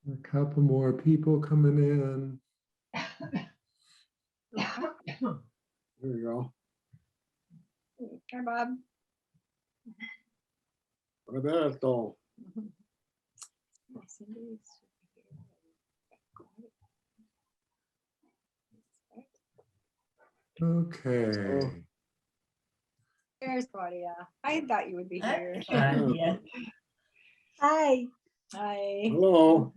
A couple more people coming in. There you go. Hi, Bob. Roberto. Okay. There's Claudia. I thought you would be here. Yeah. Hi, Hi. Hello.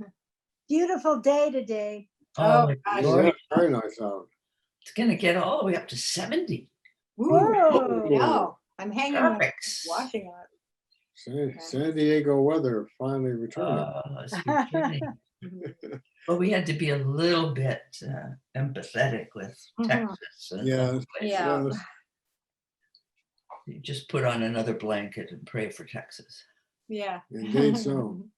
beautiful day today. Oh, it's gosh. glorious. Yeah, very nice out. It's gonna get all the way up to 70. Whoa. No, I'm hanging my Tropics. washing on. San Diego weather finally returning. It's returning. But we had to be a little bit empathetic with Mhm. Texas. And Yes. Yeah. Yes. you just put on another blanket and pray for Texas. Yeah. Indeed so.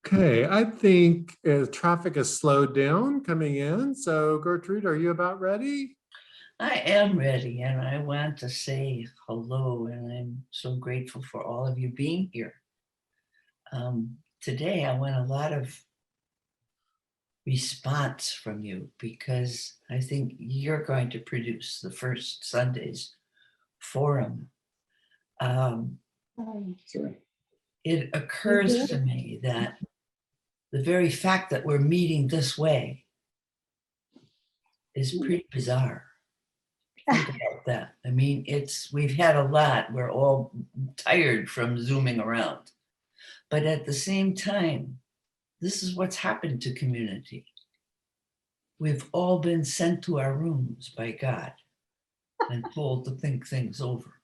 Okay, I think traffic has slowed down coming in. So Gertrude, are you about ready? I am ready, and I want to say hello, and I'm so grateful for all of you being here. Today, I want a lot of response from you because I think you're going to produce the first Sunday's forum. Sorry. It occurs to me that the very fact that we're meeting this way is pretty bizarre. Think about that. I mean, we've had a lot. We're all tired from zooming around. But at the same time, this is what's happened to community. We've all been sent to our rooms by God and told to think things over.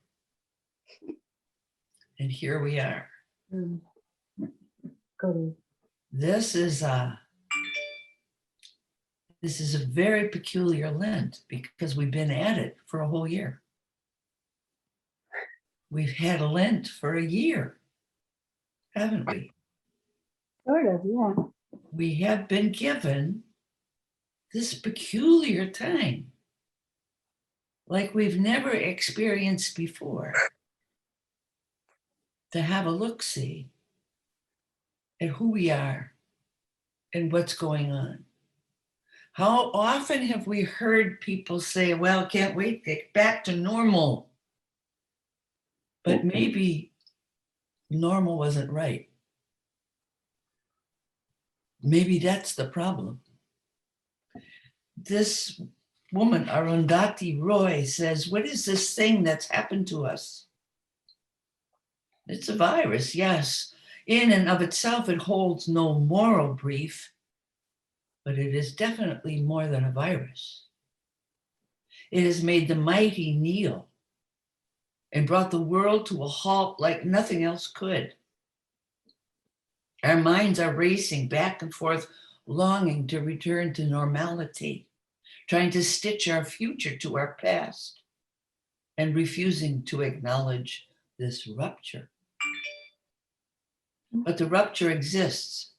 And here we are. This is a very peculiar Lent because we've been at it for a whole year. We've had a Lent for a year, haven't we? Sort of, yeah. We have been given this peculiar time like we've never experienced before to have a look-see at who we are and what's going on. How often have we heard people say, well, can't wait to get back to normal? But maybe normal wasn't right. Maybe that's the problem. This woman, Arundhati Roy, says, what is this thing that's happened to us? It's a virus, yes. In and of itself, it holds no moral brief, but it is definitely more than a virus. It has made the mighty kneel and brought the world to a halt like nothing else could. Our minds are racing back and forth, longing to return to normality, trying to stitch our future to our past, and refusing to acknowledge this rupture. But the rupture exists.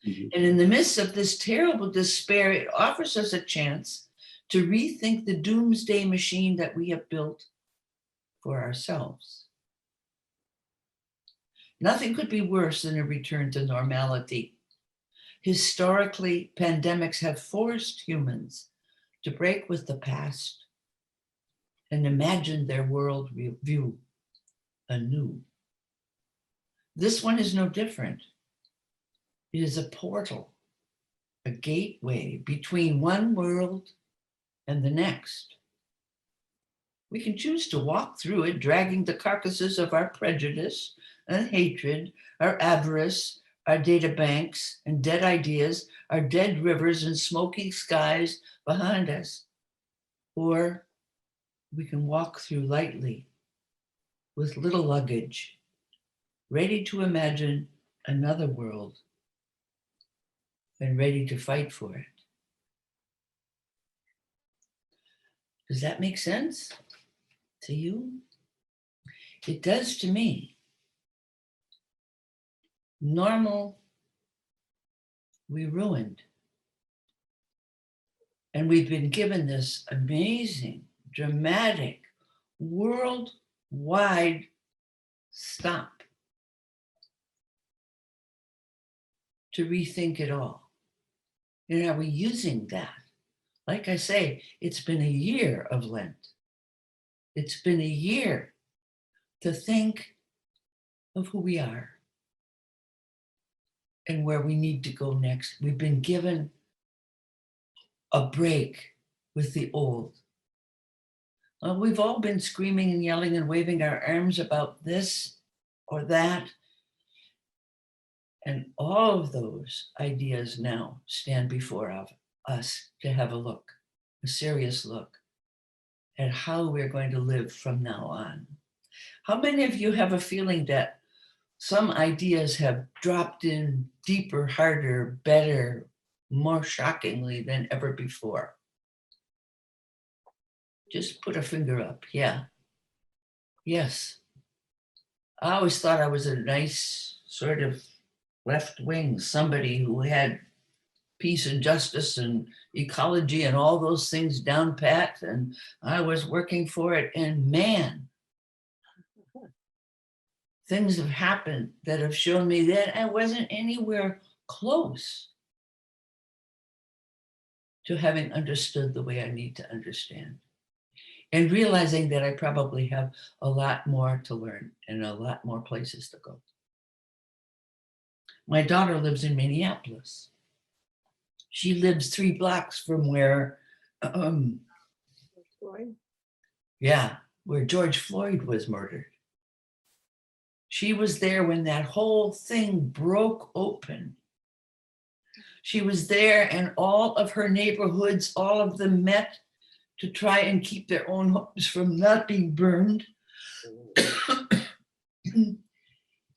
And in the midst of this terrible despair, it offers us a chance to rethink the doomsday machine that we have built for ourselves. Nothing could be worse than a return to normality. Historically, pandemics have forced humans to break with the past and imagine their world view anew. This one is no different. It is a portal, a gateway between one world and the next. We can choose to walk through it, dragging the carcasses of our prejudice and hatred, our avarice, our data banks and dead ideas, our dead rivers and smoking skies behind us. Or we can walk through lightly with little luggage, ready to imagine another world and ready to fight for it. Does that make sense to you? It does to me. Normal, we ruined. And we've been given this amazing, dramatic, worldwide stop. to rethink it all. And are we using that? Like I say, it's been a year of Lent. It's been a year to think of who we are and where we need to go next. We've been given a break with the old. We've all been screaming and yelling and waving our arms about this or that. And all of those ideas now stand before us to have a look, a serious look at how we're going to live from now on. How many of you have a feeling that some ideas have dropped in deeper, harder, better, more shockingly than ever before? Just put a finger up. Yeah. Yes. I always thought I was a nice sort of left wing, somebody who had peace and justice and ecology and all those things down pat, and I was working for it. And man, things have happened that have shown me that I wasn't anywhere close to having understood the way I need to understand, and realizing that I probably have a lot more to learn and a lot more places to go. My daughter lives in Minneapolis. She lives 3 blocks from where, where George Floyd was murdered. She was there when that whole thing broke open. She was there, and all of her neighborhoods, all of them met to try and keep their own homes from not being burned.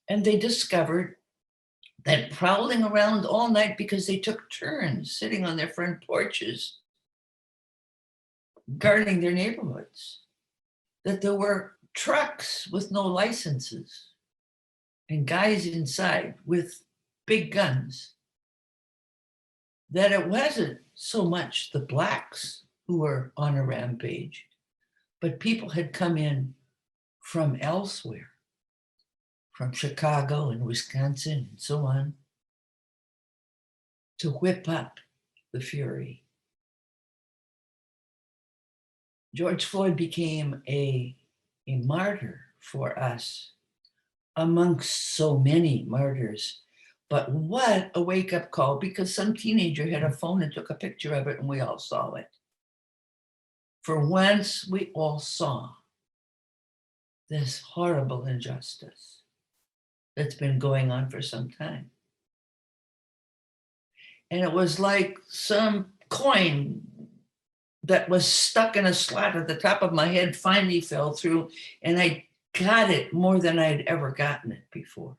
And they discovered that prowling around all night, because they took turns sitting on their front porches, guarding their neighborhoods, that there were trucks with no licenses and guys inside with big guns, that it wasn't so much the blacks who were on a rampage, but people had come in from elsewhere, from Chicago and Wisconsin and so on, to whip up the fury. George Floyd became a martyr for us amongst so many martyrs. But what a wake-up call, because some teenager had a phone and took a picture of it and we all saw it. For once, we all saw this horrible injustice that's been going on for some time. And it was like some coin that was stuck in a slot at the top of my head finally fell through, and I got it more than I'd ever gotten it before.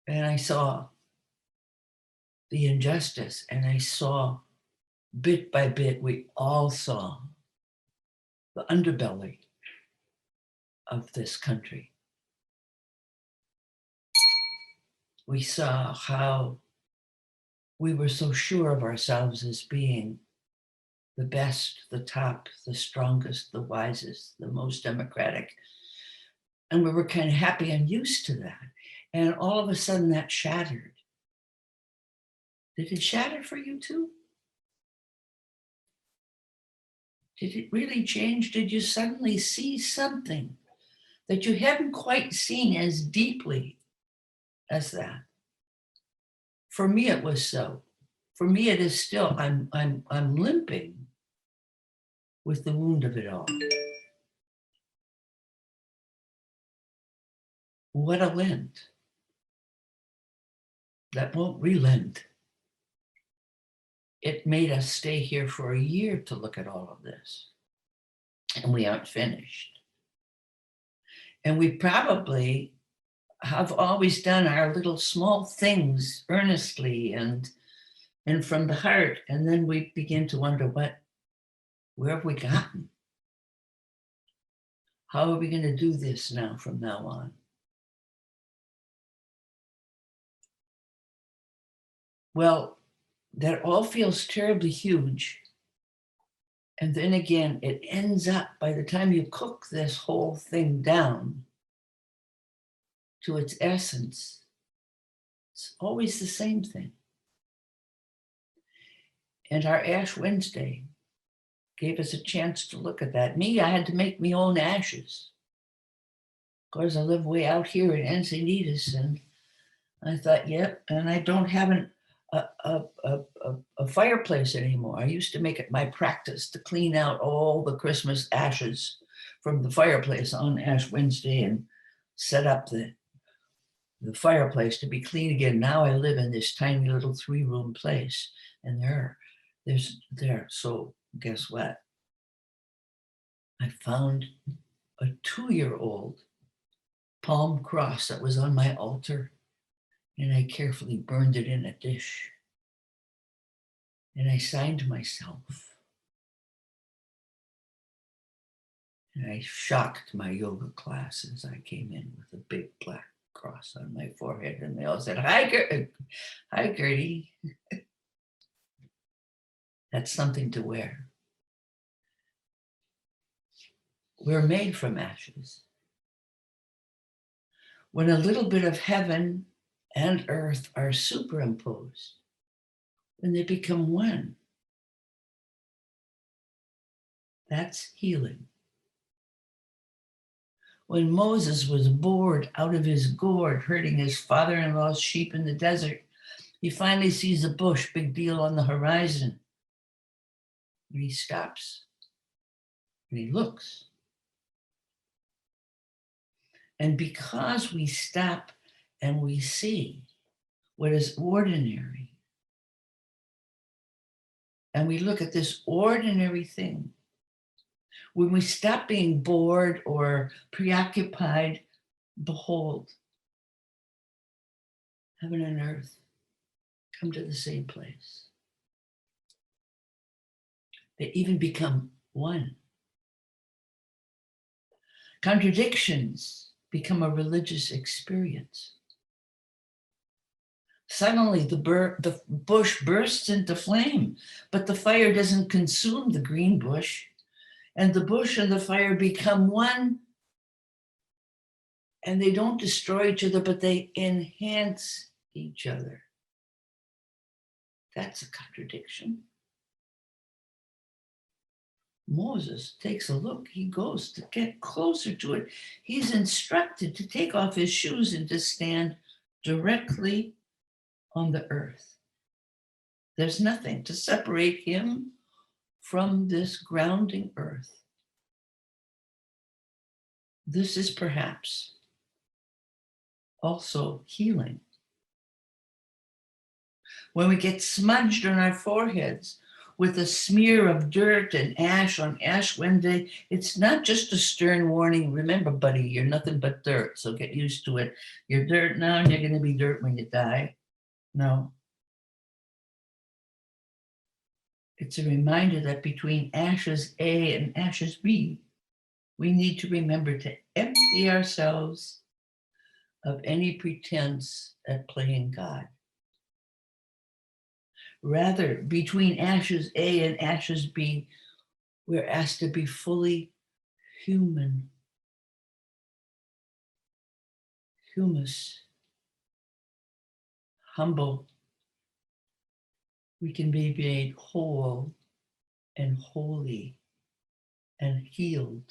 And I saw the injustice, and I saw bit by bit, we all saw the underbelly of this country. We saw how we were so sure of ourselves as being the best, the top, the strongest, the wisest, the most democratic. And we were kind of happy and used to that. And all of a sudden that shattered. Did it shatter for you too? Did it really change? Did you suddenly see something that you hadn't quite seen as deeply as that? For me, it was so. For me, it is still. I'm limping with the wound of it all. What a Lent that won't relent. It made us stay here for a year to look at all of this, and we aren't finished. And we probably have always done our little small things earnestly and from the heart, and then we begin to wonder, where have we gotten? How are we going to do this now from now on? Well, that all feels terribly huge. And then again, it ends up, by the time you cook this whole thing down to its essence, It's always the same thing. And our Ash Wednesday gave us a chance to look at that. Me, I had to make my own ashes. Of course, I live way out here in Encinitas, and I thought, yep, and I don't have a fireplace anymore. I used to make it my practice to clean out all the Christmas ashes from the fireplace on Ash Wednesday and set up the fireplace to be clean again. Now I live in this tiny little 3-room place, and there's so guess what? I found a 2-year-old palm cross that was on my altar, and I carefully burned it in a dish. And I signed myself. And I shocked my yoga class as I came in with a big black cross on my forehead, and they all said, hi, Gertie. That's something to wear. We're made from ashes. When a little bit of heaven and earth are superimposed, when they become one, that's healing. When Moses was bored out of his gourd, herding his father-in-law's sheep in the desert, he finally sees a bush, big deal on the horizon. And he stops and he looks. And because we stop and we see what is ordinary, and we look at this ordinary thing, when we stop being bored or preoccupied, behold, heaven and earth come to the same place. They even become one. Contradictions become a religious experience. Suddenly the bush bursts into flame, but the fire doesn't consume the green bush, and the bush and the fire become one, and they don't destroy each other, but they enhance each other. That's a contradiction. Moses takes a look. He goes to get closer to it. He's instructed to take off his shoes and to stand directly on the earth. There's nothing to separate him from this grounding earth. This is perhaps also healing. When we get smudged on our foreheads with a smear of dirt and ash on Ash Wednesday, it's not just a stern warning. Remember, buddy, you're nothing but dirt, so get used to it. You're dirt now and you're going to be dirt when you die. No. It's a reminder that between ashes A and ashes B, we need to remember to empty ourselves of any pretense at playing God. Rather, between ashes A and ashes B, we're asked to be fully human. Humus. Humble. We can be made whole and holy and healed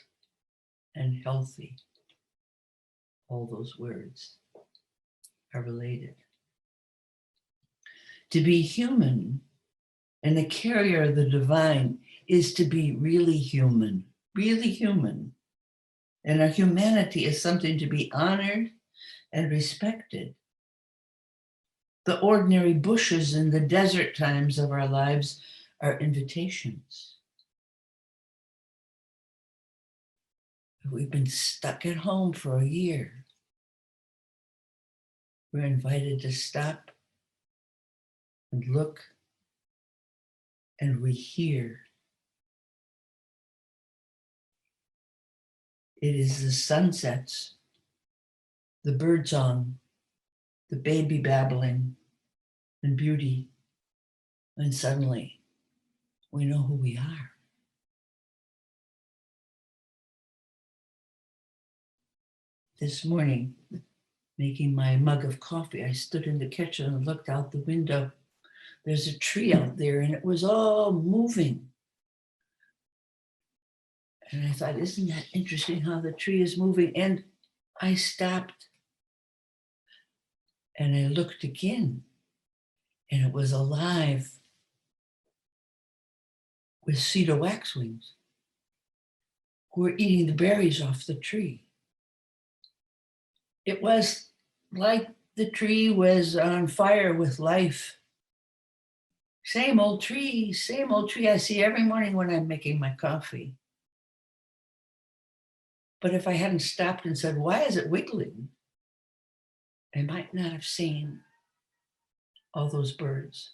and healthy. All those words are related. To be human and the carrier of the divine is to be really human, really human. And our humanity is something to be honored and respected. The ordinary bushes in the desert times of our lives are invitations. We've been stuck at home for a year. We're invited to stop and look and rehear. It is the sunsets, the birdsong, the baby babbling, and beauty. And suddenly we know who we are. This morning, making my mug of coffee, I stood in the kitchen and looked out the window. There's a tree out there and it was all moving. And I thought, isn't that interesting how the tree is moving? And I stopped and I looked again and it was alive with cedar waxwings who were eating the berries off the tree. It was like the tree was on fire with life. Same old tree I see every morning when I'm making my coffee. But if I hadn't stopped and said, why is it wiggling? I might not have seen all those birds.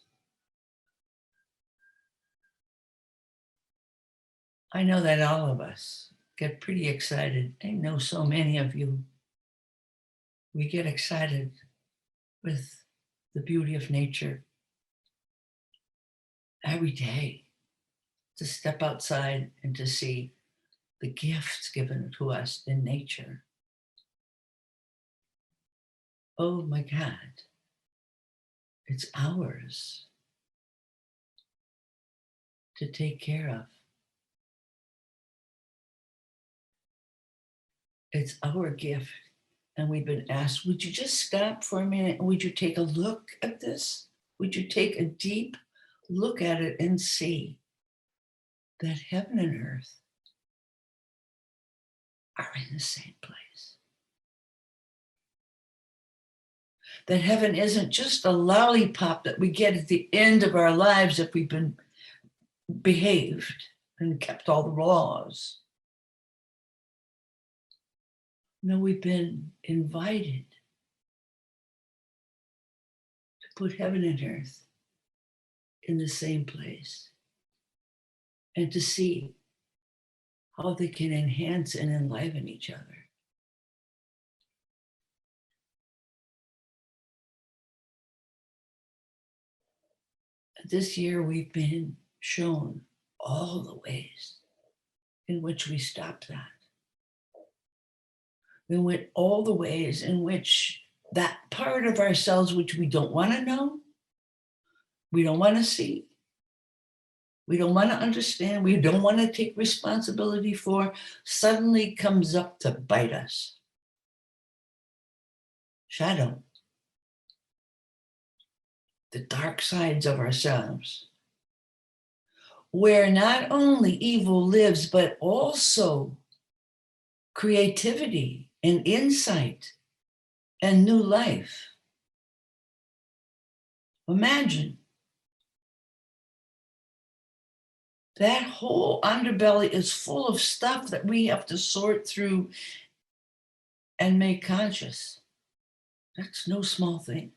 I know that all of us get pretty excited. I know so many of you. We get excited with the beauty of nature every day, to step outside and to see the gifts given to us in nature. Oh my God, it's ours to take care of. It's our gift. And we've been asked, would you just stop for a minute? Would you take a look at this? Would you take a deep look at it and see that heaven and earth are in the same place? That heaven isn't just a lollipop that we get at the end of our lives if we've been behaved and kept all the laws. No, we've been invited to put heaven and earth in the same place and to see how they can enhance and enliven each other. This year, we've been shown all the ways in which we stop that. In which all the ways in which that part of ourselves which we don't want to know, we don't want to see, we don't want to understand, we don't want to take responsibility for, suddenly comes up to bite us. Shadow. The dark sides of ourselves, where not only evil lives, but also creativity and insight and new life. Imagine that whole underbelly is full of stuff that we have to sort through and make conscious. That's no small thing.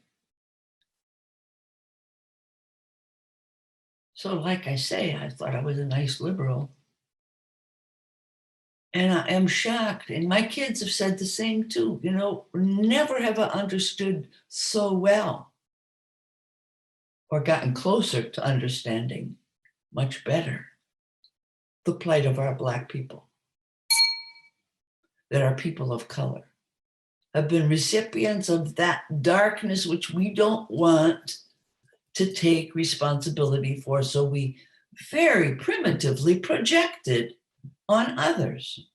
So like I say, I thought I was a nice liberal. And I am shocked, and my kids have said the same too. You know, never have I understood so well or gotten closer to understanding much better the plight of our Black people, that our people of color have been recipients of that darkness which we don't want to take responsibility for. So we very primitively projected on others.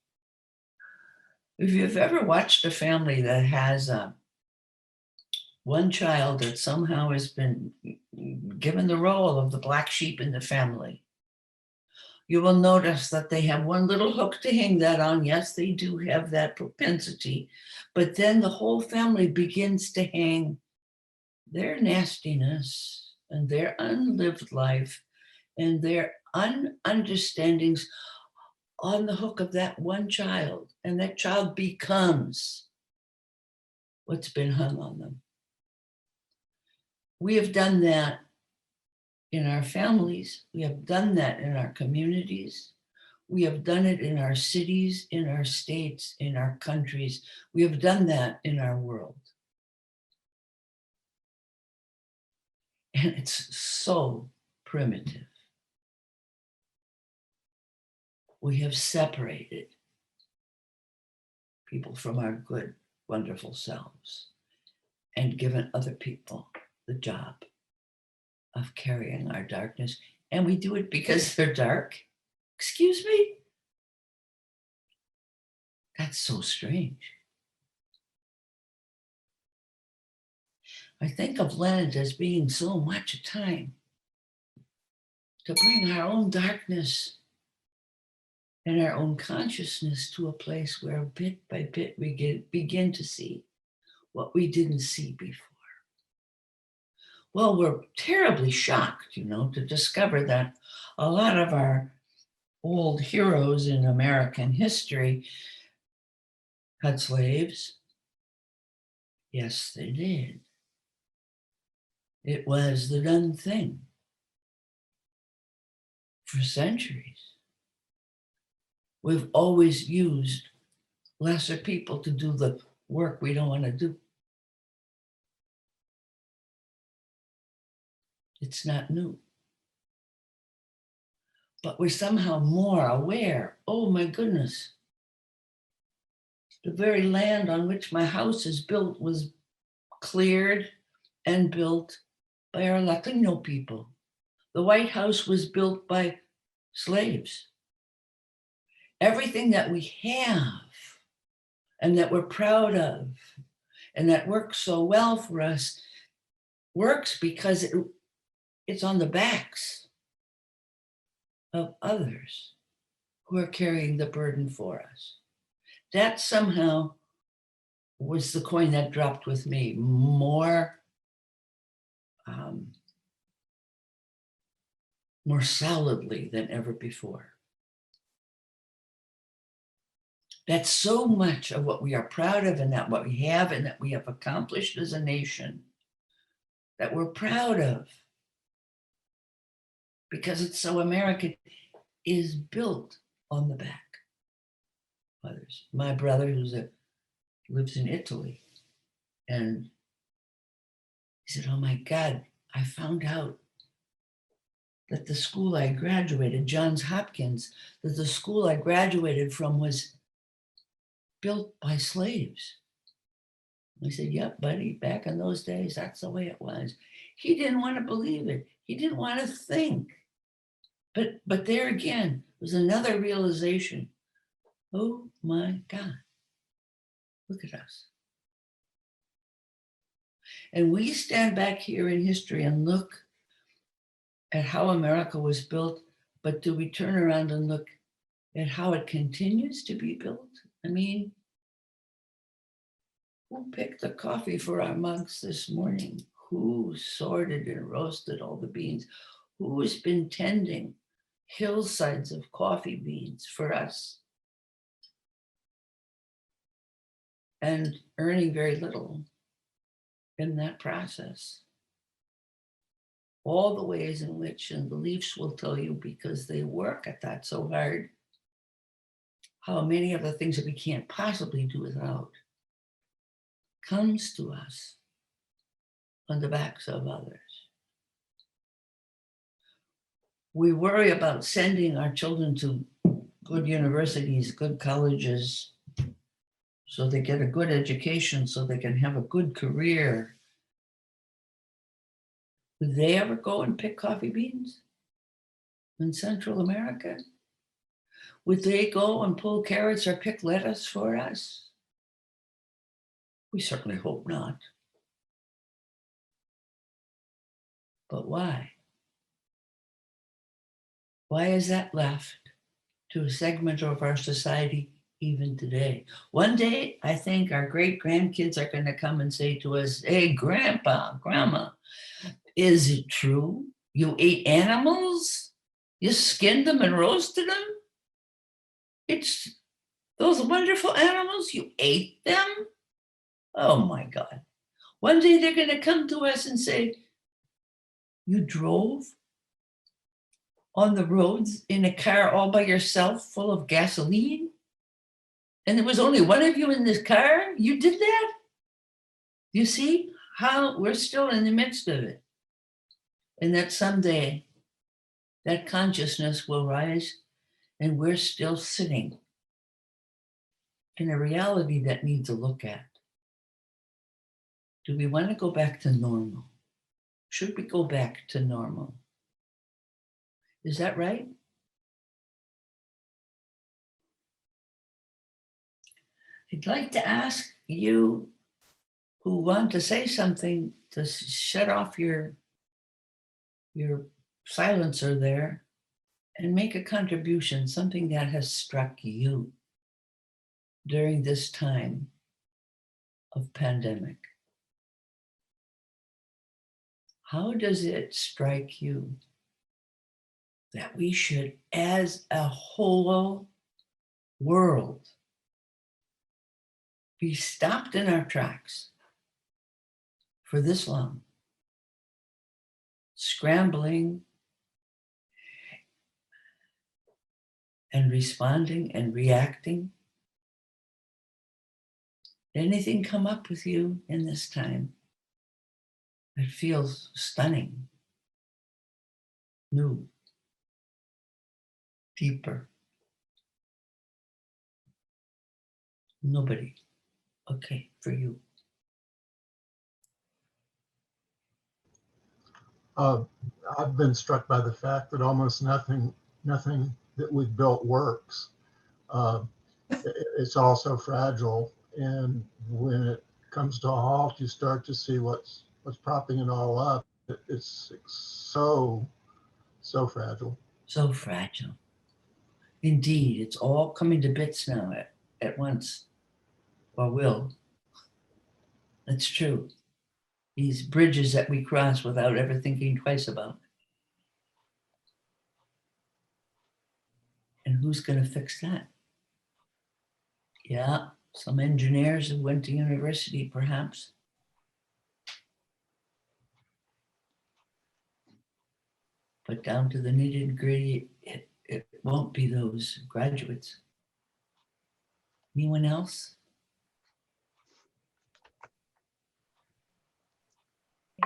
If you've ever watched a family that has one child that somehow has been given the role of the black sheep in the family, you will notice that they have one little hook to hang that on. Yes, they do have that propensity, but then the whole family begins to hang their nastiness and their unlived life and their understandings on the hook of that one child, and that child becomes what's been hung on them. We have done that in our families. We have done that in our communities. We have done it in our cities, in our states, in our countries. We have done that in our world. And it's so primitive. We have separated people from our good, wonderful selves. and given other people the job of carrying our darkness. And we do it because they're dark. Excuse me? That's so strange. I think of Lent as being so much a time to bring our own darkness and our own consciousness to a place where bit by bit we begin to see what we didn't see before. Well, we're terribly shocked, to discover that a lot of our old heroes in American history had slaves. Yes, they did. It was the done thing for centuries. We've always used lesser people to do the work we don't want to do. It's not new. But we're somehow more aware. Oh my goodness. The very land on which my house is built was cleared and built by our Latino people. The White House was built by slaves. Everything that we have and that we're proud of and that works so well for us works because it's on the backs of others who are carrying the burden for us. That somehow was the coin that dropped with me more solidly than ever before. That's so much of what we are proud of and that what we have and that we have accomplished as a nation that we're proud of because it's so American is built on the back of others. My brother lives in Italy and he said, oh my God, I found out that the school I graduated, Johns Hopkins, that the school I graduated from was built by slaves. I said, yep, buddy, back in those days, that's the way it was. He didn't want to believe it. He didn't want to think. But there again was another realization. Oh my God, look at us. And we stand back here in history and look at how America was built, but do we turn around and look at how it continues to be built? I mean, who picked the coffee for our mugs this morning? Who sorted and roasted all the beans? Who has been tending hillsides of coffee beans for us? And earning very little in that process. All the ways in which, and the Leafs will tell you because they work at that so hard, how many of the things that we can't possibly do without comes to us on the backs of others. We worry about sending our children to good universities, good colleges, so they get a good education, so they can have a good career. Would they ever go and pick coffee beans in Central America? Would they go and pull carrots or pick lettuce for us? We certainly hope not. But why? Why is that left to a segment of our society even today? One day, I think our great grandkids are going to come and say to us, hey, Grandpa, Grandma, is it true you ate animals? You skinned them and roasted them? It's those wonderful animals, you ate them? Oh my God. One day they're going to come to us and say, you drove on the roads in a car all by yourself full of gasoline? And there was only one of you in this car? You did that? You see how we're still in the midst of it. And that someday that consciousness will rise and we're still sitting in a reality that needs a look at. Do we want to go back to normal? Should we go back to normal? Is that right? I'd like to ask you who want to say something to shut off your silencer there and make a contribution, something that has struck you during this time of pandemic. How does it strike you that we should, as a whole world, be stopped in our tracks for this long, scrambling and responding and reacting? Anything come up with you in this time that feels stunning, new, deeper? Nobody. Okay, for you. I've been struck by the fact that almost nothing that we've built works. It's all so fragile, and when it comes to a halt, you start to see what's propping it all up. It's so fragile. So fragile. Indeed, it's all coming to bits now at once, or will. That's true. These bridges that we cross without ever thinking twice about. And who's going to fix that? Yeah, some engineers who went to university, perhaps. But down to the nitty-gritty, it won't be those graduates. Anyone else?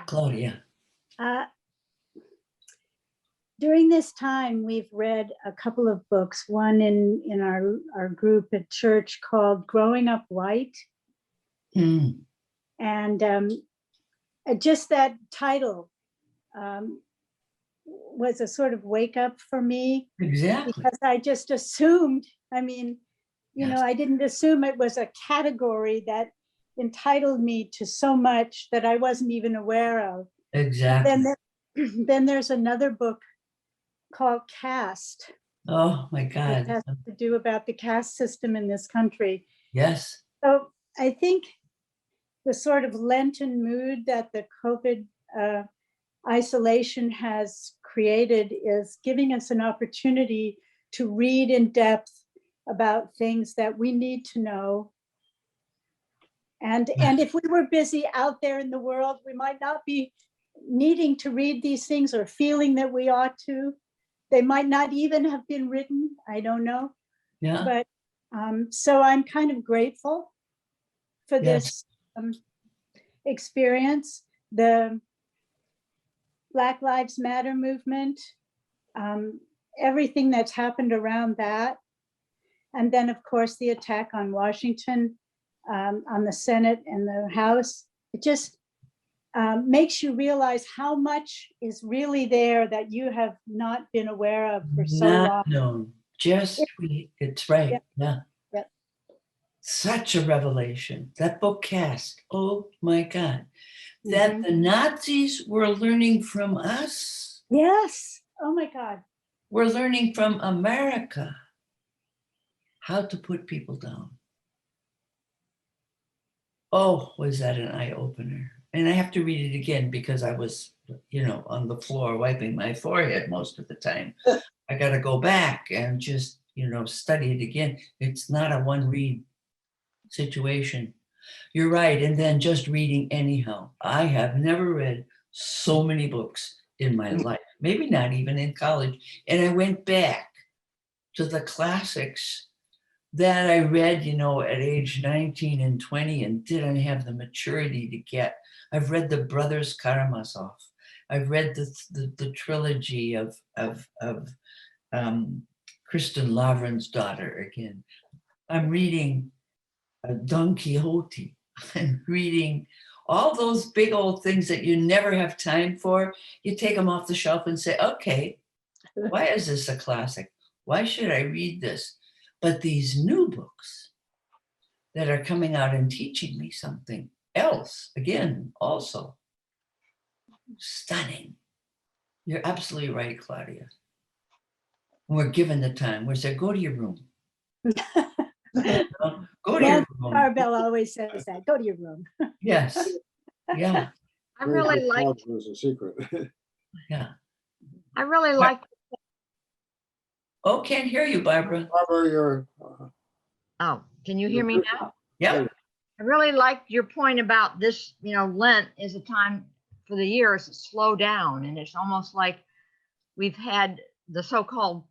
Claudia. During this time, we've read a couple of books, one in our group at church called Growing Up White. Mm. And just that title was a sort of wake up for me. Exactly. Because I just assumed, I mean, you know, I didn't assume it was a category that entitled me to so much that I wasn't even aware of. Exactly. Then there's another book called Caste. Oh my God. It has to do about the caste system in this country. Yes. So I think the sort of Lenten mood that the COVID isolation has created is giving us an opportunity to read in depth about things that we need to know. And if we were busy out there in the world, we might not be needing to read these things or feeling that we ought to. They might not even have been written. I don't know. Yeah. But so I'm kind of grateful for this experience. The Black Lives Matter movement, everything that's happened around that. And then, of course, the attack on Washington, on the Senate and the House. It just makes you realize how much is really there that you have not been aware of for so long. Known. It's right. Yeah. Such a revelation. That book Caste. Oh my God. That the Nazis were learning from us. Yes. Oh my God. We're learning from America how to put people down. Oh, was that an eye opener? And I have to read it again because I was, on the floor wiping my forehead most of the time. I got to go back and just, study it again. It's not a one read situation. You're right. And then just reading anyhow. I have never read so many books in my life, maybe not even in college. And I went back to the classics that I read, at age 19 and 20 and didn't have the maturity to get. I've read the Brothers Karamazov. I've read the trilogy of Kristen Lavren's daughter again. I'm reading Don Quixote. I'm reading all those big old things that you never have time for, you take them off the shelf and say, okay, why is this a classic? Why should I read this? But these new books that are coming out and teaching me something else, again, also stunning. You're absolutely right, Claudia. We're given the time. We say, go to your room. Go to Yeah, your room. Barbell always says that. Go to your room. Yes. Yeah. I really like, Was a secret. Yeah. I really like, Oh, can't hear you, Barbara. Barbara, you're, oh, can you hear me now? Yep. I really liked your point about this, Lent is a time for the year to slow down. And it's almost like we've had the so-called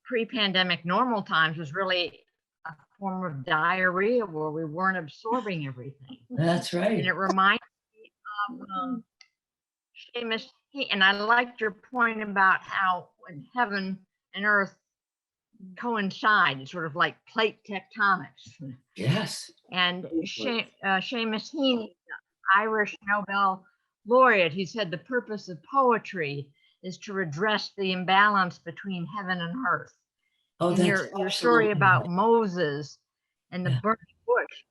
pre-pandemic normal times was really a form of diarrhea where we weren't absorbing everything. That's right. And it reminds me of Seamus, and I liked your point about how when heaven and earth coincide, it's sort of like plate tectonics. Yes. And Seamus Heaney, the Irish Nobel laureate, he said the purpose of poetry is to redress the imbalance between heaven and earth. Oh, And that's your story absolutely about right. Moses and the Yeah. burning bush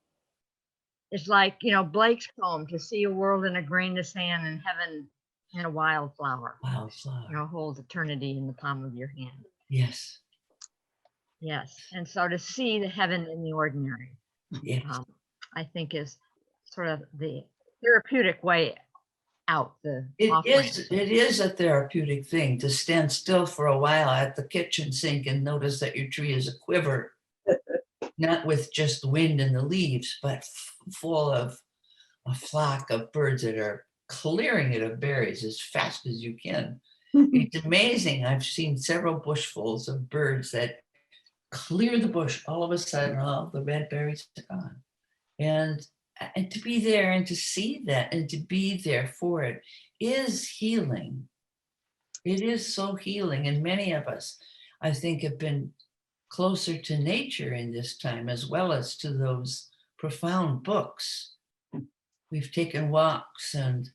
is like, Blake's poem, to see a world in a grain of sand and heaven in a wildflower. Wildflower. Hold eternity in the palm of your hand. Yes. Yes. And so to see the heaven in the ordinary, Yes. I think is sort of the therapeutic way out the It offerings. is a therapeutic thing to stand still for a while at the kitchen sink and notice that your tree is a quiver, not with just wind in the leaves, but full of a flock of birds that are clearing it of berries as fast as you can. It's amazing. I've seen several bushfuls of birds that clear the bush. All of a sudden, all the red berries are gone. And to be there and to see that and to be there for it is healing. It is so healing. And many of us, I think, have been closer to nature in this time, as well as to those profound books. We've taken walks, and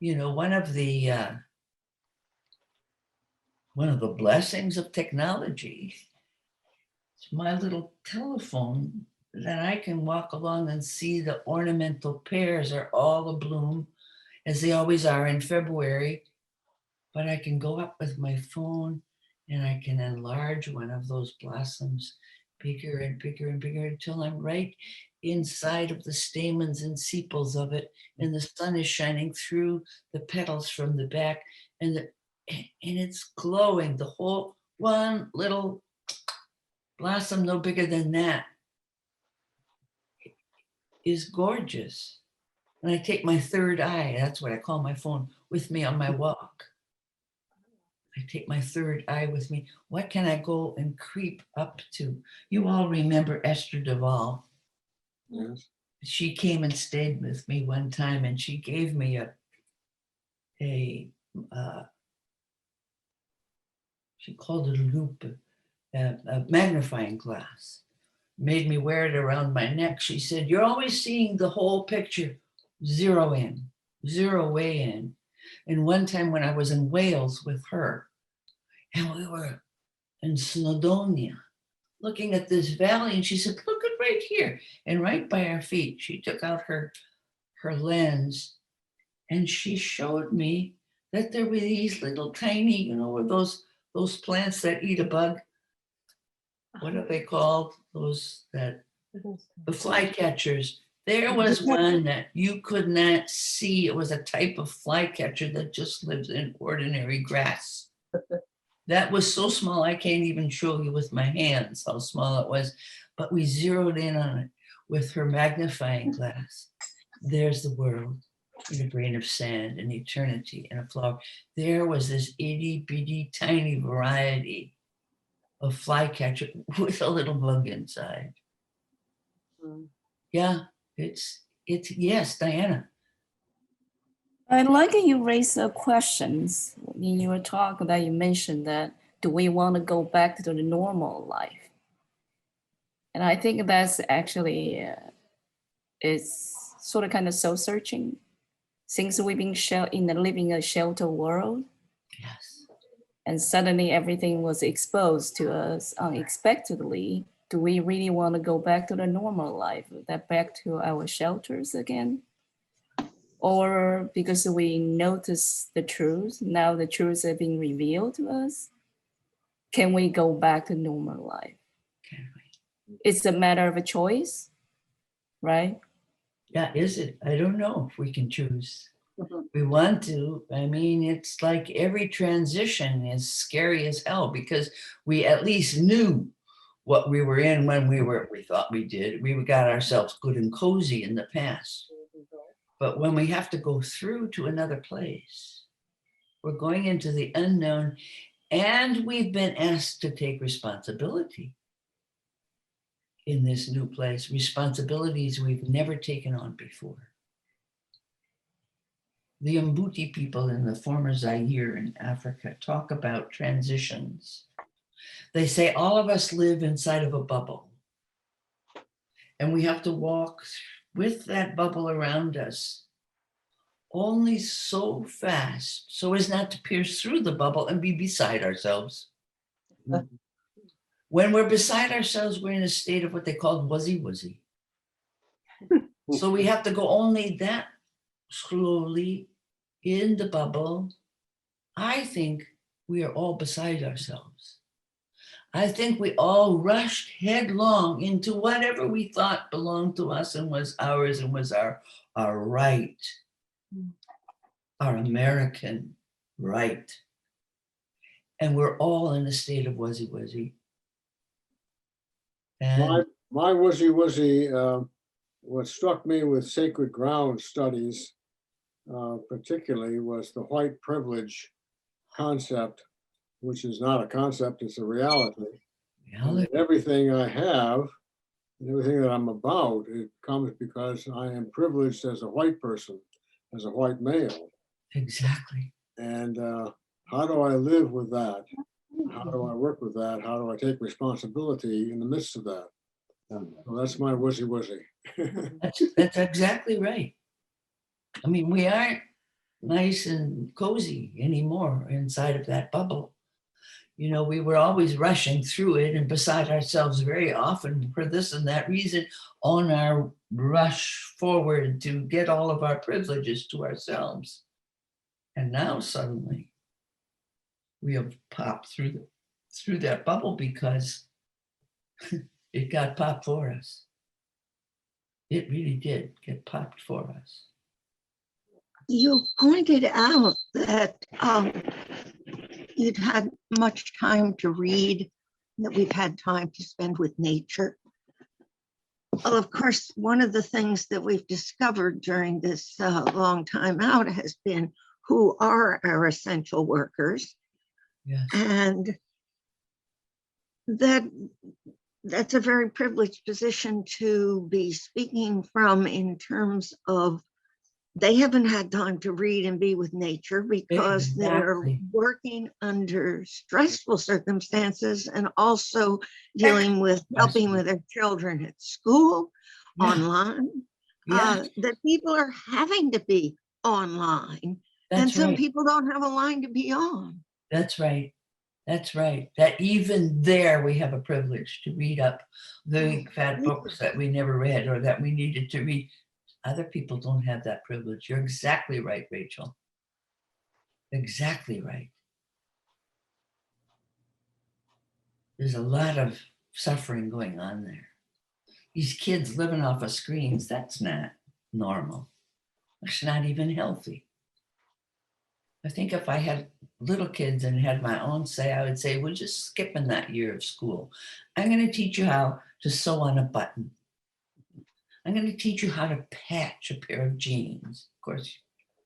one of the blessings of technology is my little telephone, that I can walk along and see the ornamental pears are all abloom, as they always are in February. But I can go up with my phone and I can enlarge one of those blossoms bigger and bigger and bigger until I'm right inside of the stamens and sepals of it, and the sun is shining through the petals from the back, and it's glowing. The whole one little blossom, no bigger than that, is gorgeous. And I take my third eye, that's what I call my phone, with me on my walk. I take my third eye with me. What can I go and creep up to? You all remember Esther Duvall. yes. She came and stayed with me one time, and she gave me she called it a loupe, a magnifying glass. Made me wear it around my neck. She said, you're always seeing the whole picture. Zero in, zero way in. And one time when I was in Wales with her, and we were in Snowdonia, looking at this valley, and she said, look at right here. And right by our feet, she took out her lens, and she showed me that there were these little tiny, those plants that eat a bug. What are they called? The flycatchers. There was one that you could not see. It was a type of flycatcher that just lives in ordinary grass. That was so small, I can't even show you with my hands how small it was. But we zeroed in on it with her magnifying glass. There's the world in a grain of sand, an eternity, and a flower. There was this itty bitty tiny variety of flycatcher with a little bug inside. Yeah, it's yes, Diana. I like you raise questions in your talk that you mentioned that do we want to go back to the normal life? And I think that's actually is sort of kind of soul searching since we've been living a shelter world, Yes. and suddenly everything was exposed to us unexpectedly, do we really want to go back to the normal life, that back to our shelters again? Or because we notice the truth, now the truths have been revealed to us, can we go back to normal life? Can we? It's a matter of a choice, right? Yeah, is it? I don't know if we can choose. Mhm. We want to. I mean, it's like every transition is scary as hell because we at least knew what we were in when we thought we did. We got ourselves good and cozy in the past. But when we have to go through to another place, we're going into the unknown, and we've been asked to take responsibility in this new place, responsibilities we've never taken on before. The Mbuti people in the former Zaire in Africa talk about transitions. They say all of us live inside of a bubble, and we have to walk with that bubble around us only so fast so as not to pierce through the bubble and be beside ourselves. When we're beside ourselves, we're in a state of what they call wuzzy. So we have to go only that slowly in the bubble. I think we are all beside ourselves. I think we all rushed headlong into whatever we thought belonged to us and was ours and was our right, our American right. And we're all in a state of wuzzy. And My wuzzy, what struck me with sacred ground studies, particularly, was the white privilege concept, which is not a concept, it's a reality. And everything I have, and everything that I'm about, it comes because I am privileged as a white person, as a white male. exactly. And how do I live with that? How do I work with that? How do I take responsibility in the midst of that? So that's my wuzzy. That's exactly right. I mean, we aren't nice and cozy anymore inside of that bubble. You know, we were always rushing through it and beside ourselves very often for this and that reason on our rush forward to get all of our privileges to ourselves. And now suddenly we have popped through that bubble because it got popped for us. It really did get popped for us. You pointed out that you'd had much time to read, that we've had time to spend with nature. Well, of course, one of the things that we've discovered during this long time out has been who are our essential workers. Yes. And that's a very privileged position to be speaking from in terms of they haven't had time to read and be with nature because they're Exactly. working under stressful circumstances and also dealing with helping with their children at school, Yeah. online. Yeah, That people are having to be online, and that's some right. people don't have a line to be on. That's right. That's right. That even there we have a privilege to read up the fat books that we never read or that we needed to read. Other people don't have that privilege. You're exactly right, Rachel. Exactly right. There's a lot of suffering going on there. These kids living off of screens, that's not normal. It's not even healthy. I think if I had little kids and had my own say, I would say, we're just skipping that year of school. I'm going to teach you how to sew on a button. I'm going to teach you how to patch a pair of jeans. Of course,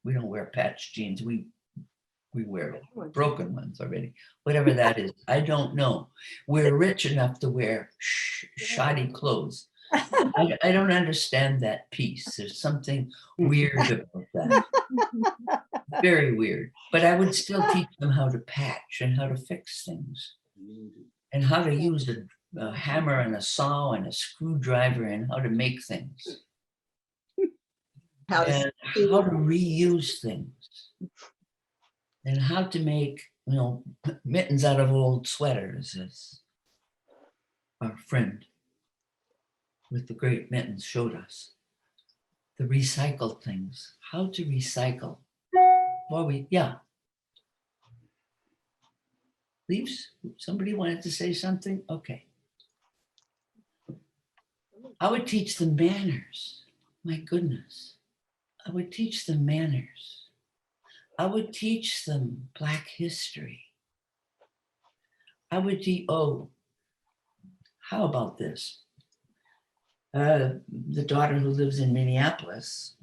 we don't wear patched jeans. We wear broken ones already. Whatever that is, I don't know. We're rich enough to wear shoddy clothes. I don't understand that piece. There's something weird about that. Very weird. But I would still teach them how to patch and how to fix things and how to use a hammer and a saw and a screwdriver and how to make things. How to and how to reuse things, and how to make, mittens out of old sweaters, as our friend with the great mittens showed us. The recycled things, how to recycle. Leaves, somebody wanted to say something? Okay. I would teach them manners. My goodness. I would teach them manners. I would teach them Black history. I would how about this? The daughter who lives in Minneapolis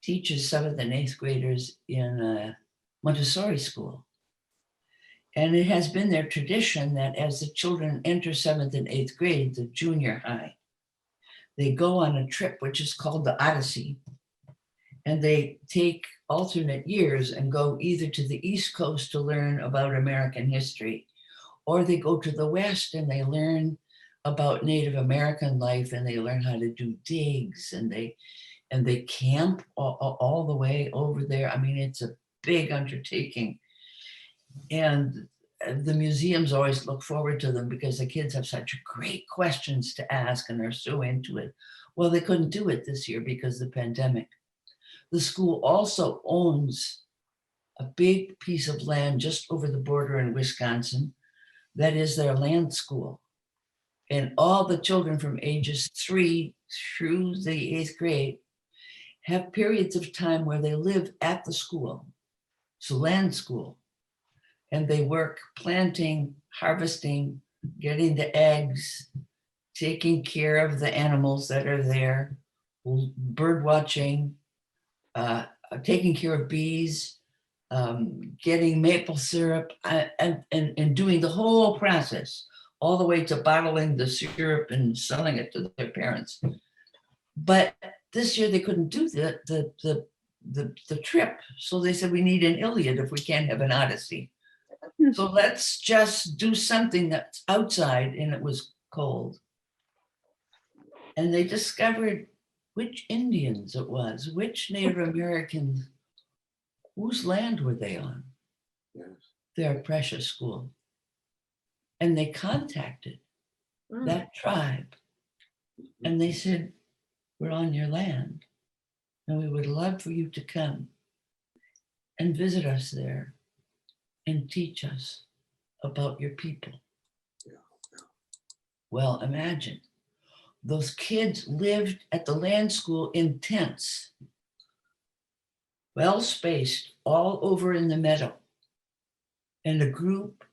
teaches 7th and 8th graders in a Montessori school. And it has been their tradition that as the children enter 7th and 8th grade, the junior high, they go on a trip, which is called the Odyssey. And they take alternate years and go either to the East Coast to learn about American history, or they go to the West and they learn about Native American life, and they learn how to do digs, and they camp all the way over there. I mean, it's a big undertaking. And the museums always look forward to them because the kids have such great questions to ask and are so into it. Well, they couldn't do it this year because of the pandemic. The school also owns a big piece of land just over the border in Wisconsin that is their land school. And all the children from ages 3 through the 8th grade have periods of time where they live at the school. It's a land school. And they work planting, harvesting, getting the eggs, taking care of the animals that are there, bird watching, taking care of bees, getting maple syrup, and doing the whole process, all the way to bottling the syrup and selling it to their parents. But this year they couldn't do the trip. So they said, we need an Iliad if we can't have an Odyssey. So let's just do something that's outside, and it was cold. And they discovered which Indians it was, which Native Americans, whose land were they on? Yes. Their precious school. And they contacted that tribe, and they said, we're on your land, and we would love for you to come and visit us there and teach us about your people. Well, imagine, those kids lived at the land school in tents, well spaced, all over in the meadow. And a group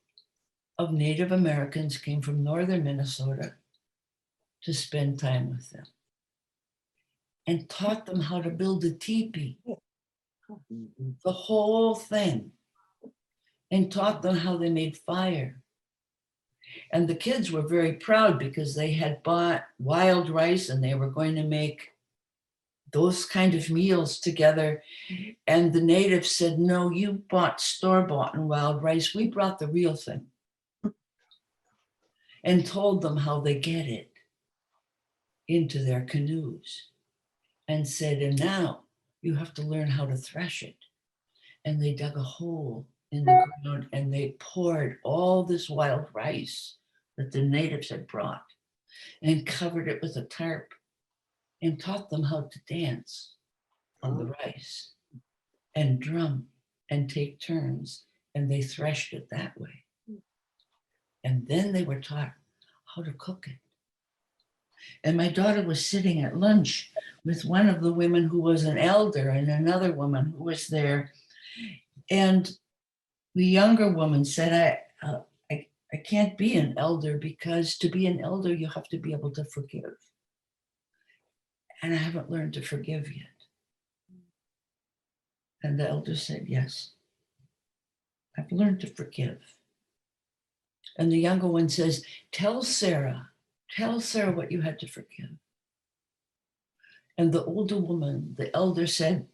of Native Americans came from northern Minnesota to spend time with them and taught them how to build a teepee, the whole thing, and taught them how they made fire. And the kids were very proud because they had bought wild rice and they were going to make those kind of meals together. And the natives said, no, you bought store-bought and wild rice. We brought the real thing. And told them how they get it into their canoes. And said, and now you have to learn how to thresh it. And they dug a hole in the ground and they poured all this wild rice that the natives had brought and covered it with a tarp and taught them how to dance on the rice and drum and take turns, and they threshed it that way. And then they were taught how to cook it. And my daughter was sitting at lunch with one of the women who was an elder and another woman who was there. And the younger woman said, I can't be an elder because to be an elder, you have to be able to forgive. And I haven't learned to forgive yet. And the elder said, yes, I've learned to forgive. And the younger one says, tell Sarah what you had to forgive. And the older woman, the elder, said,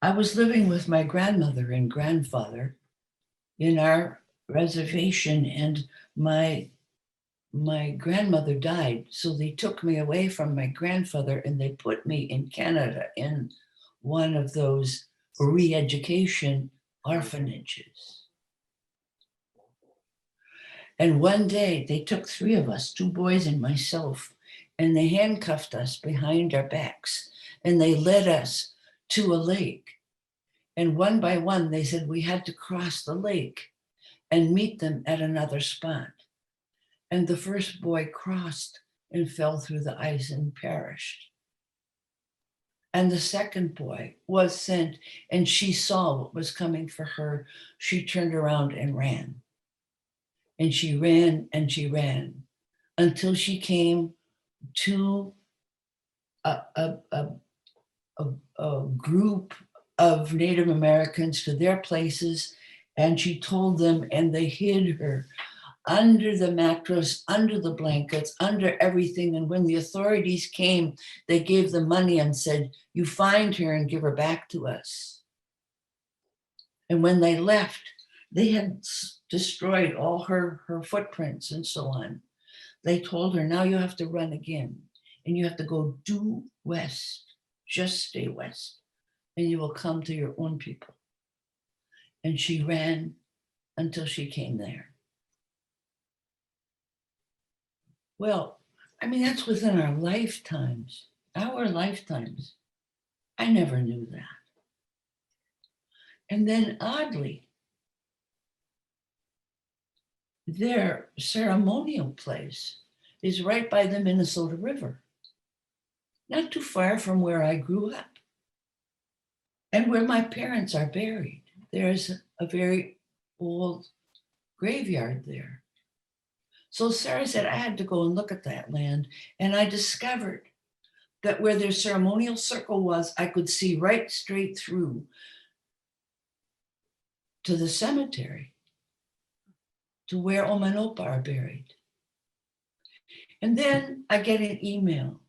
I was living with my grandmother and grandfather in our reservation, and my my grandmother died. So they took me away from my grandfather and they put me in Canada in one of those re-education orphanages. And one day they took 3 of us, 2 boys and myself, and they handcuffed us behind our backs and they led us to a lake. And one by one, they said we had to cross the lake and meet them at another spot. And the first boy crossed and fell through the ice and perished. And the second boy was sent, and she saw what was coming for her. She turned around and ran. And she ran and she ran until she came to a group of Native Americans, to their places, and she told them, and they hid her under the mattress, under the blankets, under everything. And when the authorities came, they gave them money and said, you find her and give her back to us. And when they left, they had destroyed all her footprints and so on. They told her, now you have to run again, and you have to go due west, just stay west, and you will come to your own people. And she ran until she came there. Well, I mean, that's within our lifetimes, our lifetimes. I never knew that. And then oddly, their ceremonial place is right by the Minnesota River, not too far from where I grew up and where my parents are buried. There's a very old graveyard there. So Sarah said I had to go and look at that land, and I discovered that where their ceremonial circle was, I could see right straight through to the cemetery, to where Oma and Opa are buried. And then I get an email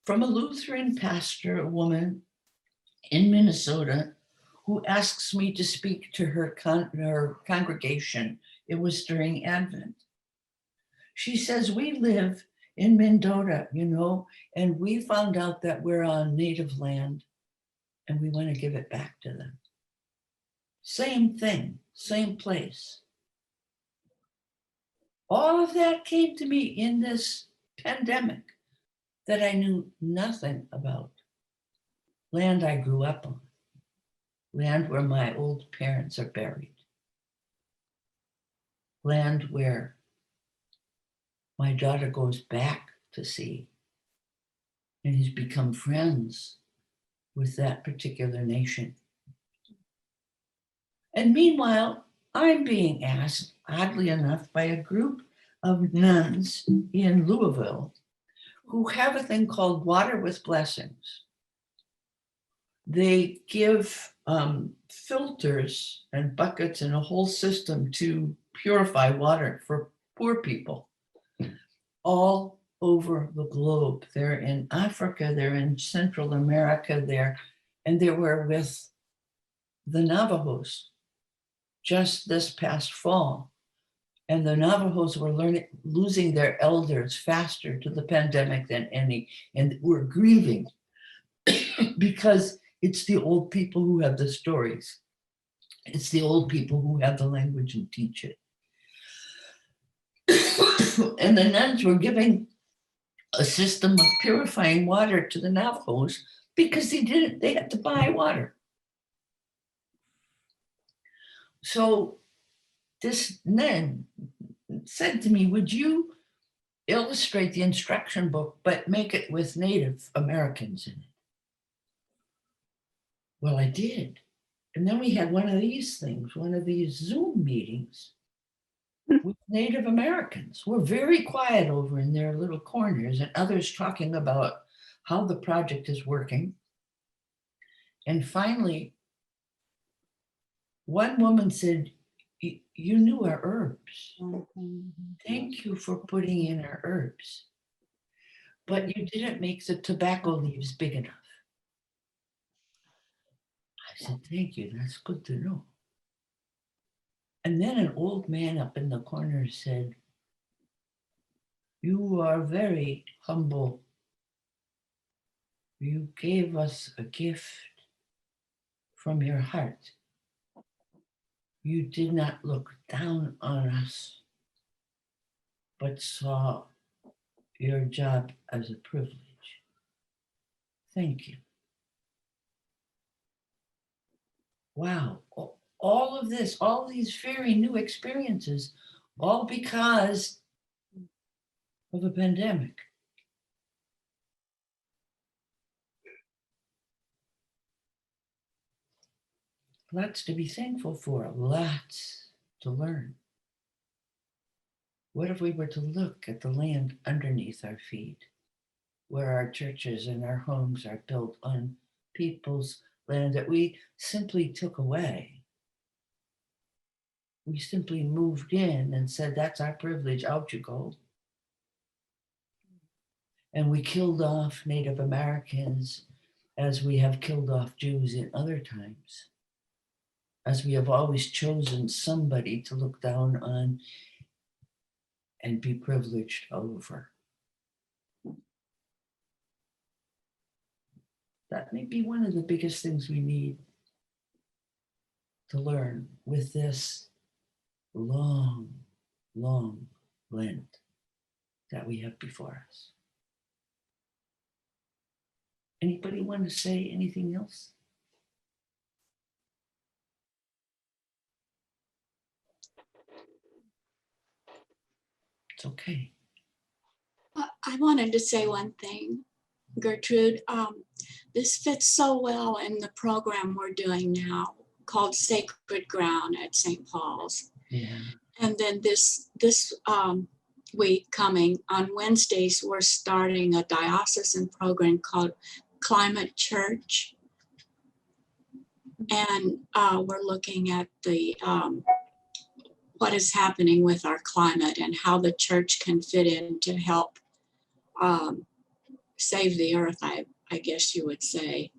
from a Lutheran pastor, a woman in Minnesota, who asks me to speak to her congregation. It was during Advent. She says, we live in Mendota, you know, and we found out that we're on native land and we want to give it back to them. Same thing, same place. All of that came to me in this pandemic that I knew nothing about. Land I grew up on, land where my old parents are buried, land where my daughter goes back to see and has become friends with that particular nation. And meanwhile, I'm being asked, oddly enough, by a group of nuns in Louisville who have a thing called Water with Blessings. They give filters and buckets and a whole system to purify water for poor people all over the globe. They're in Africa, they're in Central America, and they were with the Navajos just this past fall. And the Navajos were losing their elders faster to the pandemic than any, and were grieving because it's the old people who have the stories. It's the old people who have the language and teach it. And the nuns were giving a system of purifying water to the Navajos because they had to buy water. So this nun said to me, would you illustrate the instruction book, but make it with Native Americans in it? Well, I did. And then we had one of these things, one of these Zoom meetings with Native Americans. We're very quiet over in their little corners, and others talking about how the project is working. And finally, one woman said, you knew our herbs. Thank you for putting in our herbs. But you didn't make the tobacco leaves big enough. I said, thank you, that's good to know. And then an old man up in the corner said, You are very humble. You gave us a gift from your heart. You did not look down on us, but saw your job as a privilege. Thank you. Wow. All of this, all these very new experiences, all because of a pandemic. Lots to be thankful for, lots to learn. What if we were to look at the land underneath our feet, where our churches and our homes are built on people's land that we simply took away? We simply moved in and said, that's our privilege, out you go. And we killed off Native Americans as we have killed off Jews in other times, as we have always chosen somebody to look down on and be privileged over. That may be one of the biggest things we need to learn with this long, long Lent that we have before us. Anybody want to say anything else? It's okay. I wanted to say one thing, Gertrude. This fits so well in the program we're doing now called Sacred Ground at St. Paul's. Yeah. And then this week coming on Wednesdays, we're starting a diocesan program called Climate Church. And we're looking at the what is happening with our climate and how the church can fit in to help save the earth, I guess you would say.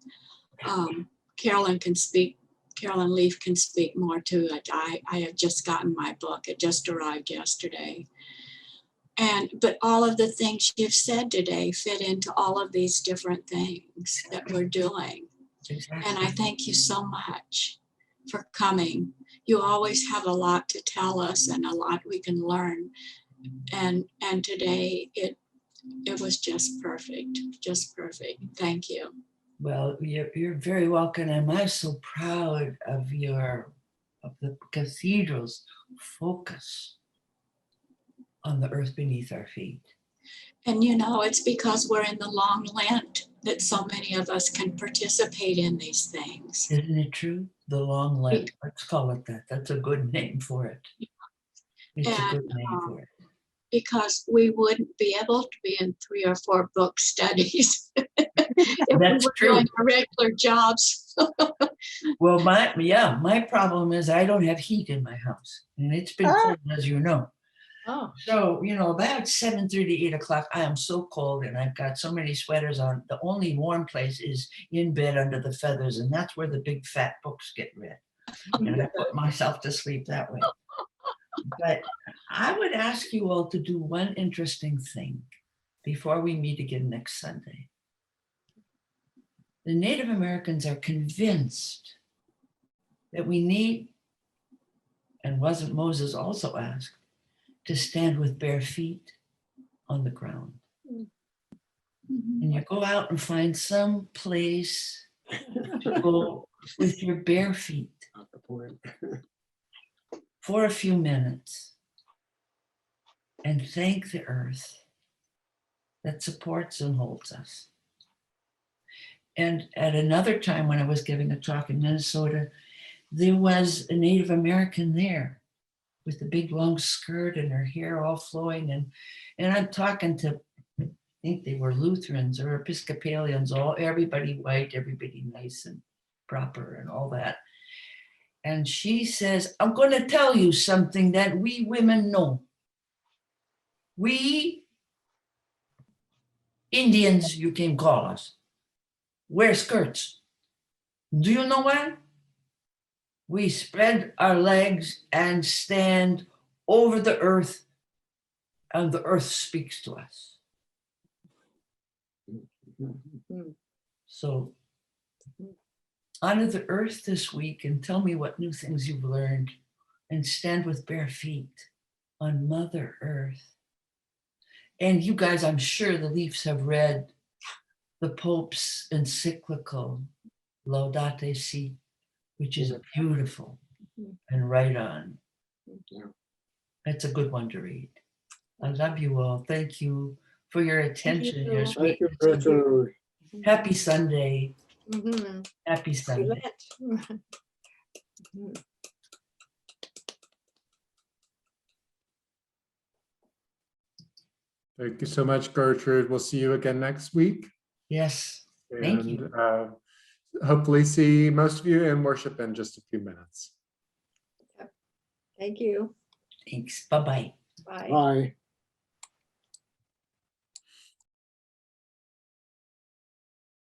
Carolyn Leaf can speak more to it. I have just gotten my book. It just arrived yesterday. But all of the things you've said today fit into all of these different things that we're doing. Exactly. And I thank you so much for coming. You always have a lot to tell us and a lot we can learn. And today it was just perfect, just perfect. Thank you. Well, you're very welcome. And I'm so proud of the cathedral's focus on the earth beneath our feet. And you know, it's because we're in the long Lent that so many of us can participate in these things. Isn't it true? The long Lent. Let's call it that. That's a good name for it. It's a good name for it. Because we wouldn't be able to be in 3 or 4 book studies if That's we were true. doing our regular jobs. Well, my problem is I don't have heat in my house, and it's been cold, as you know. Oh. So, about 7:30, 8 o'clock, I am so cold, and I've got so many sweaters on. The only warm place is in bed under the feathers, and that's where the big fat books get read. And I put myself to sleep that way. But I would ask you all to do one interesting thing before we meet again next Sunday. The Native Americans are convinced that we need, and wasn't Moses also asked, to stand with bare feet on the ground. And you go out and find some place to go with your bare feet for a few minutes and thank the earth that supports and holds us. And at another time when I was giving a talk in Minnesota, there was a Native American there with the big long skirt and her hair all flowing. And I'm talking to, I think they were Lutherans or Episcopalians, everybody white, everybody nice and proper and all that. And she says, I'm going to tell you something that we women know. We Indians, you can call us, wear skirts. Do you know why? We spread our legs and stand over the earth and the earth speaks to us. So honor the earth this week and tell me what new things you've learned, and stand with bare feet on Mother Earth. And you guys, I'm sure the Leafs have read the Pope's encyclical Laudate Si, which is beautiful and right on. That's a good one to read. I love you all. Thank you for your attention. Your you. Thank you, sweetness. Gertrude. Happy Sunday. Mhm. Happy Sunday. Relent. Thank you so much, Gertrude. We'll see you again next week. Yes. Thank you. And hopefully see most of you in worship in just a few minutes. Thank you. Thanks. Bye-bye. Bye. Bye.